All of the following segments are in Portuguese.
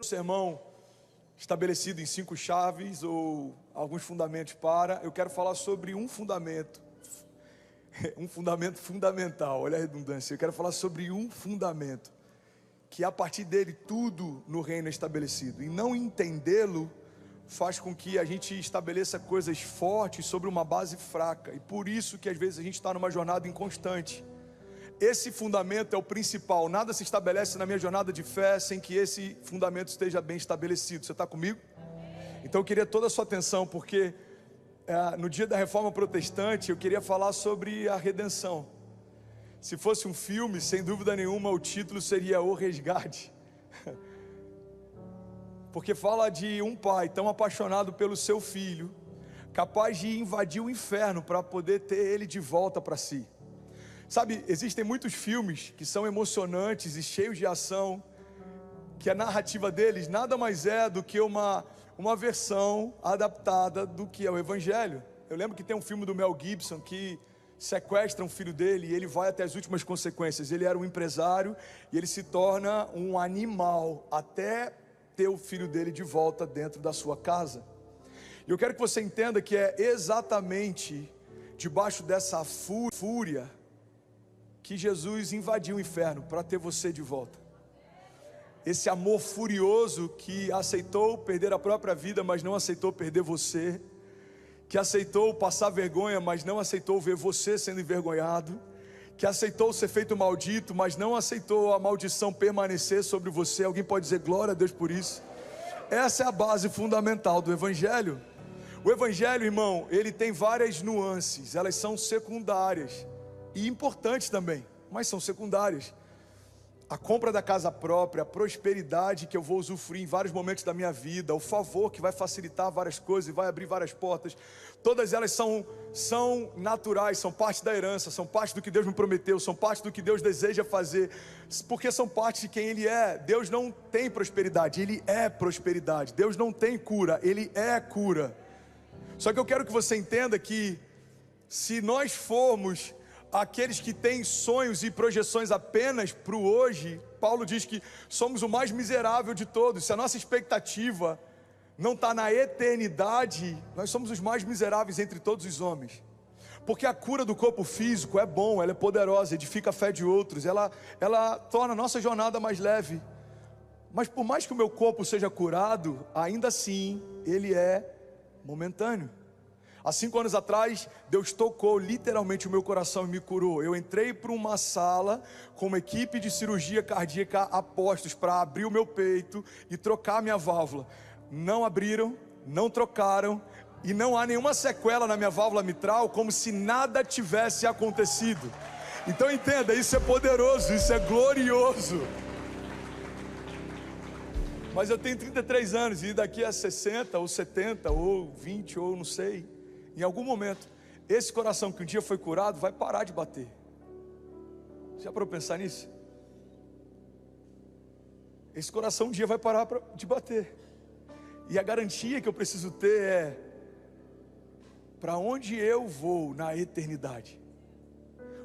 Sermão estabelecido em 5 chaves ou alguns fundamentos eu quero falar sobre um fundamento fundamental, olha a redundância. Eu quero falar sobre um fundamento que a partir dele tudo no reino é estabelecido, e não entendê-lo faz com que a gente estabeleça coisas fortes sobre uma base fraca, e por isso que às vezes a gente está numa jornada inconstante. Esse fundamento é o principal. Nada se estabelece na minha jornada de fé sem que esse fundamento esteja bem estabelecido. Você está comigo? Então eu queria toda a sua atenção, porque no dia da Reforma Protestante eu queria falar sobre a redenção. Se fosse um filme, sem dúvida nenhuma o título seria O Resgate, porque fala de um pai tão apaixonado pelo seu filho, capaz de invadir o inferno para poder ter ele de volta para si. Sabe, existem muitos filmes que são emocionantes e cheios de ação, que a narrativa deles nada mais é do que uma versão adaptada do que é o Evangelho. Eu lembro que tem um filme do Mel Gibson que sequestra um filho dele e ele vai até as últimas consequências. Ele era um empresário e ele se torna um animal até ter o filho dele de volta dentro da sua casa. E eu quero que você entenda que é exatamente debaixo dessa fúria que Jesus invadiu o inferno para ter você de volta. Esse amor furioso que aceitou perder a própria vida, mas não aceitou perder você, que aceitou passar vergonha, mas não aceitou ver você sendo envergonhado, que aceitou ser feito maldito, mas não aceitou a maldição permanecer sobre você. Alguém pode dizer glória a Deus por isso? Essa é a base fundamental do Evangelho. O Evangelho, irmão, ele tem várias nuances, elas são secundárias e importantes também, mas são secundárias. A compra da casa própria, a prosperidade que eu vou usufruir em vários momentos da minha vida, o favor que vai facilitar várias coisas e vai abrir várias portas, todas elas são naturais, são parte da herança, são parte do que Deus me prometeu, são parte do que Deus deseja fazer, porque são parte de quem Ele é. Deus não tem prosperidade, Ele é prosperidade. Deus não tem cura, Ele é cura. Só que eu quero que você entenda que se nós formos aqueles que têm sonhos e projeções apenas para o hoje, Paulo diz que somos o mais miserável de todos. Se a nossa expectativa não está na eternidade, nós somos os mais miseráveis entre todos os homens. Porque a cura do corpo físico é bom, ela é poderosa, edifica a fé de outros, ela torna a nossa jornada mais leve. Mas por mais que o meu corpo seja curado, ainda assim ele é momentâneo. Há 5 anos atrás, Deus tocou literalmente o meu coração e me curou. Eu entrei para uma sala com uma equipe de cirurgia cardíaca apostos para abrir o meu peito e trocar a minha válvula. Não abriram, não trocaram e não há nenhuma sequela na minha válvula mitral, como se nada tivesse acontecido. Então entenda, isso é poderoso, isso é glorioso. Mas eu tenho 33 anos e daqui a 60 ou 70 ou 20 ou não sei, em algum momento, esse coração que um dia foi curado vai parar de bater. Já parou para pensar nisso? Esse coração um dia vai parar de bater. E a garantia que eu preciso ter é: para onde eu vou na eternidade?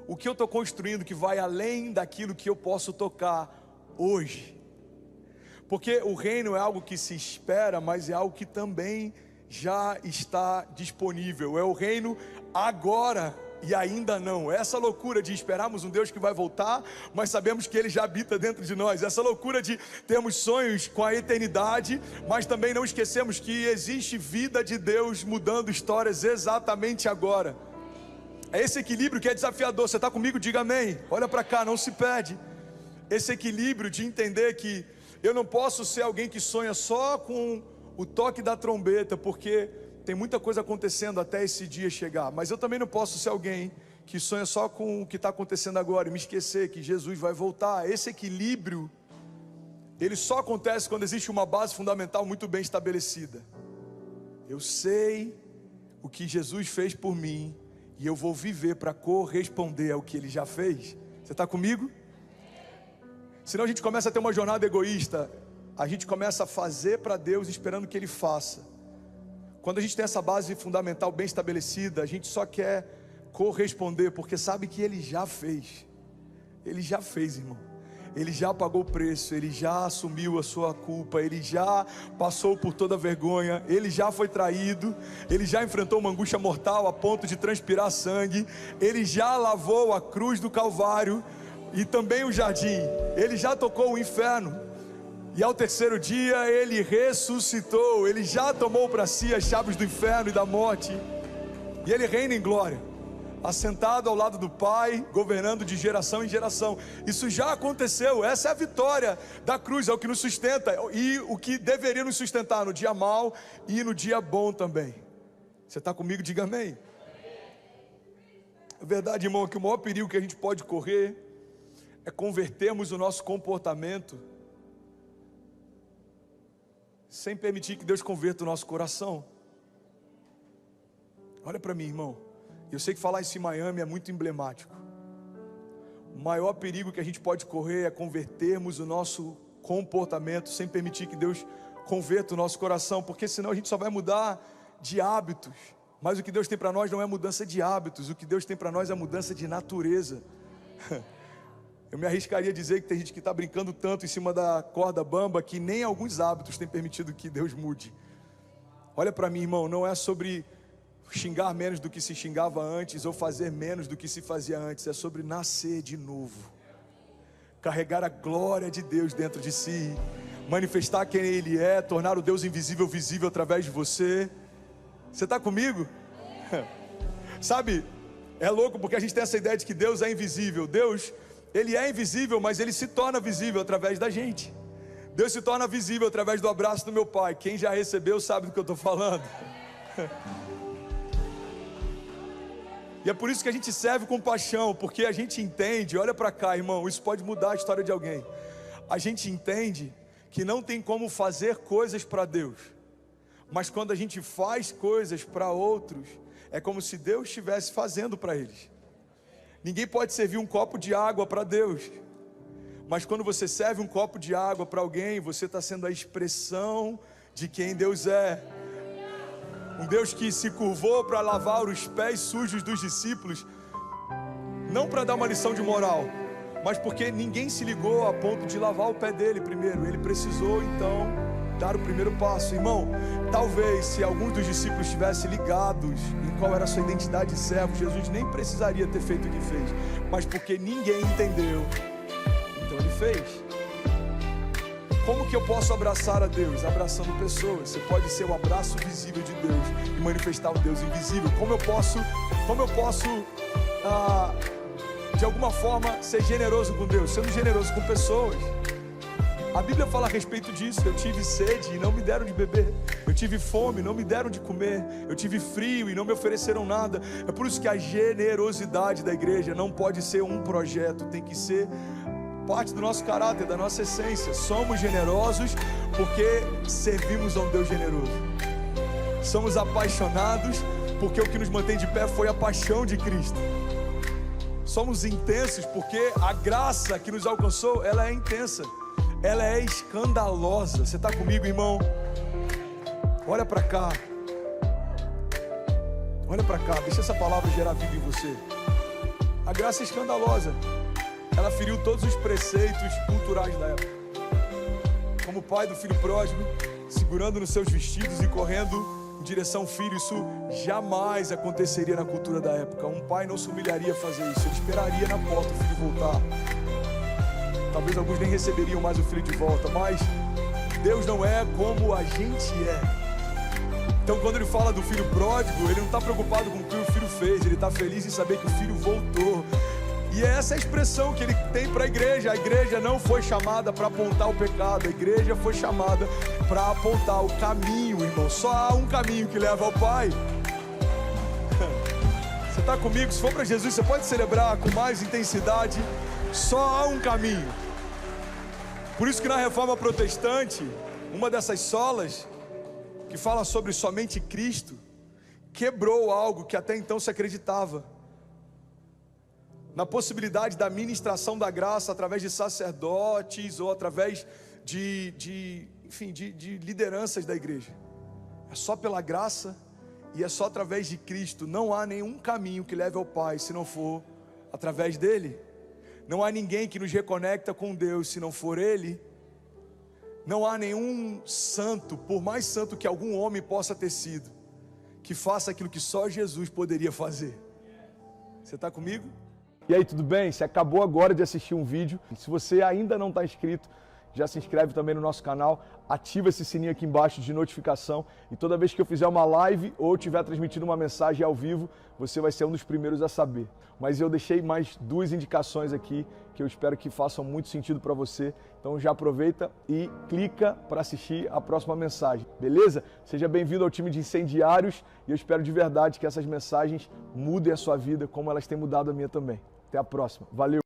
O que eu estou construindo que vai além daquilo que eu posso tocar hoje? Porque o reino é algo que se espera, mas é algo que também já está disponível. É o reino agora e ainda não. Essa loucura de esperarmos um Deus que vai voltar, mas sabemos que Ele já habita dentro de nós. Essa loucura de termos sonhos com a eternidade, mas também não esquecemos que existe vida de Deus mudando histórias exatamente agora. É esse equilíbrio que é desafiador. Você está comigo? Diga amém. Olha para cá, não se perde. Esse equilíbrio de entender que eu não posso ser alguém que sonha só com o toque da trombeta, porque tem muita coisa acontecendo até esse dia chegar. Mas eu também não posso ser alguém que sonha só com o que está acontecendo agora e me esquecer que Jesus vai voltar. Esse equilíbrio, ele só acontece quando existe uma base fundamental muito bem estabelecida. Eu sei o que Jesus fez por mim e eu vou viver para corresponder ao que Ele já fez. Você está comigo? Senão a gente começa a ter uma jornada egoísta. A gente começa a fazer para Deus esperando que Ele faça. Quando a gente tem essa base fundamental bem estabelecida, a gente só quer corresponder porque sabe que Ele já fez. Ele já fez, irmão. Ele já pagou o preço, Ele já assumiu a sua culpa, Ele já passou por toda a vergonha, Ele já foi traído, Ele já enfrentou uma angústia mortal a ponto de transpirar sangue, Ele já lavou a cruz do Calvário e também o jardim, Ele já tocou o inferno, e ao terceiro dia Ele ressuscitou, Ele já tomou para si as chaves do inferno e da morte, e Ele reina em glória, assentado ao lado do Pai, governando de geração em geração. Isso já aconteceu, essa é a vitória da cruz, é o que nos sustenta, e o que deveria nos sustentar no dia mau e no dia bom também. Você está comigo? Diga amém. É verdade, irmão, que o maior perigo que a gente pode correr é convertermos o nosso comportamento sem permitir que Deus converta o nosso coração. Olha para mim, irmão. Eu sei que falar isso em Miami é muito emblemático. O maior perigo que a gente pode correr é convertermos o nosso comportamento sem permitir que Deus converta o nosso coração, porque senão a gente só vai mudar de hábitos. Mas o que Deus tem para nós não é mudança de hábitos, o que Deus tem para nós é mudança de natureza. Eu me arriscaria a dizer que tem gente que está brincando tanto em cima da corda bamba que nem alguns hábitos têm permitido que Deus mude. Olha para mim, irmão, não é sobre xingar menos do que se xingava antes ou fazer menos do que se fazia antes, é sobre nascer de novo, carregar a glória de Deus dentro de si, manifestar quem Ele é, tornar o Deus invisível visível através de você. Você está comigo? Sabe, é louco porque a gente tem essa ideia de que Deus é invisível. Deus, Ele é invisível, mas Ele se torna visível através da gente. Deus se torna visível através do abraço do meu pai. Quem já recebeu sabe do que eu estou falando. E é por isso que a gente serve com paixão, porque a gente entende, olha para cá, irmão, isso pode mudar a história de alguém. A gente entende que não tem como fazer coisas para Deus, mas quando a gente faz coisas para outros, é como se Deus estivesse fazendo para eles. Ninguém pode servir um copo de água para Deus, mas quando você serve um copo de água para alguém, você está sendo a expressão de quem Deus é. Um Deus que se curvou para lavar os pés sujos dos discípulos, não para dar uma lição de moral, mas porque ninguém se ligou a ponto de lavar o pé dele primeiro. Ele precisou então dar o primeiro passo. Irmão, talvez se alguns dos discípulos estivessem ligados em qual era a sua identidade de servo, Jesus nem precisaria ter feito o que fez, mas porque ninguém entendeu, então Ele fez. Como que eu posso abraçar a Deus? Abraçando pessoas. Você pode ser o abraço visível de Deus e manifestar o Deus invisível. Como eu posso de alguma forma ser generoso com Deus? Sendo generoso com pessoas. A Bíblia fala a respeito disso. Eu tive sede e não me deram de beber. Eu tive fome e não me deram de comer. Eu tive frio e não me ofereceram nada. É por isso que a generosidade da igreja não pode ser um projeto, tem que ser parte do nosso caráter, da nossa essência. Somos generosos porque servimos a um Deus generoso. Somos apaixonados porque o que nos mantém de pé foi a paixão de Cristo. Somos intensos porque a graça que nos alcançou, ela é intensa, ela é escandalosa. Você está comigo, irmão? Olha para cá. Olha para cá, deixa essa palavra gerar vida em você. A graça é escandalosa. Ela feriu todos os preceitos culturais da época. Como o pai do filho pródigo, segurando nos seus vestidos e correndo em direção ao filho, isso jamais aconteceria na cultura da época. Um pai não se humilharia a fazer isso, ele esperaria na porta o filho voltar. Talvez alguns nem receberiam mais o filho de volta, mas Deus não é como a gente é. Então quando Ele fala do filho pródigo, Ele não está preocupado com o que o filho fez, Ele está feliz em saber que o filho voltou. E essa é a expressão que Ele tem para a igreja. A igreja não foi chamada para apontar o pecado, a igreja foi chamada para apontar o caminho, irmão. Só há um caminho que leva ao Pai. Você está comigo? Se for para Jesus, você pode celebrar com mais intensidade. Só há um caminho. Por isso que na Reforma Protestante, uma dessas solas que fala sobre somente Cristo, quebrou algo que até então se acreditava, na possibilidade da ministração da graça através de sacerdotes ou através de lideranças da igreja. É só pela graça e é só através de Cristo. Não há nenhum caminho que leve ao Pai se não for através dele. Não há ninguém que nos reconecta com Deus se não for Ele. Não há nenhum santo, por mais santo que algum homem possa ter sido, que faça aquilo que só Jesus poderia fazer. Você está comigo? E aí, tudo bem? Você acabou agora de assistir um vídeo. Se você ainda não está inscrito, já se inscreve também no nosso canal, ativa esse sininho aqui embaixo de notificação e toda vez que eu fizer uma live ou estiver transmitindo uma mensagem ao vivo, você vai ser um dos primeiros a saber. Mas eu deixei mais 2 indicações aqui que eu espero que façam muito sentido para você. Então já aproveita e clica para assistir a próxima mensagem, beleza? Seja bem-vindo ao time de incendiários e eu espero de verdade que essas mensagens mudem a sua vida como elas têm mudado a minha também. Até a próxima. Valeu!